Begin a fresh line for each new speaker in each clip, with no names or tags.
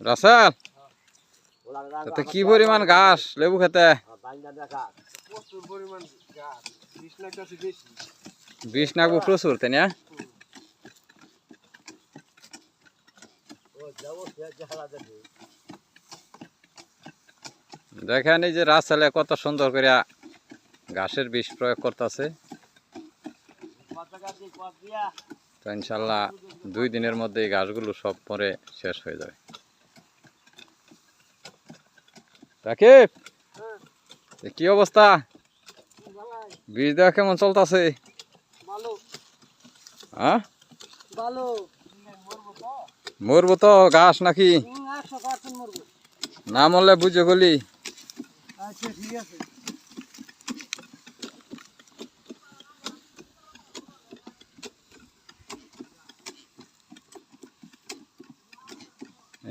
রাসেল তাতে কি পরিমাণ ঘাস লেবু খেতে?
প্রচুর পরিমাণ গাছ, 20 লাখ আছে বেশি।
20 নাকবো প্রচুর, তাই না? দেখেন এই যে রাসেলে কত সুন্দর করে ঘাসের বিষ প্রয়োগ করতেছে। তো ইনশাল্লাহ 2 দিনের মধ্যে এই ঘাসগুলো সব পরে শেষ হয়ে যাবে। রাকিব, কি অবস্থা? বীজ দেওয়া কেমন চলতেছে? হ্যাঁ, মরবো তো ঘাস নাকি? না মরলে বুঝে গলি।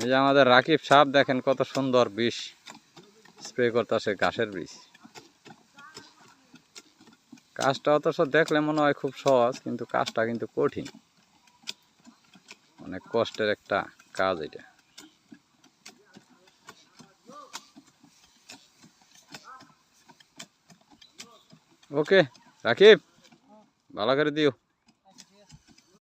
এই যে আমাদের রাকিব সাহেব দেখেন কত সুন্দর বিষ স্প্রে করতেছে ঘাসের বিষ। কাজটা অথচ দেখলে মনে হয় খুব সহজ, কিন্তু কাজটা কিন্তু কঠিন, অনেক কষ্টের একটা কাজ এটা। ওকে রাকিব, ভালো করে দিও।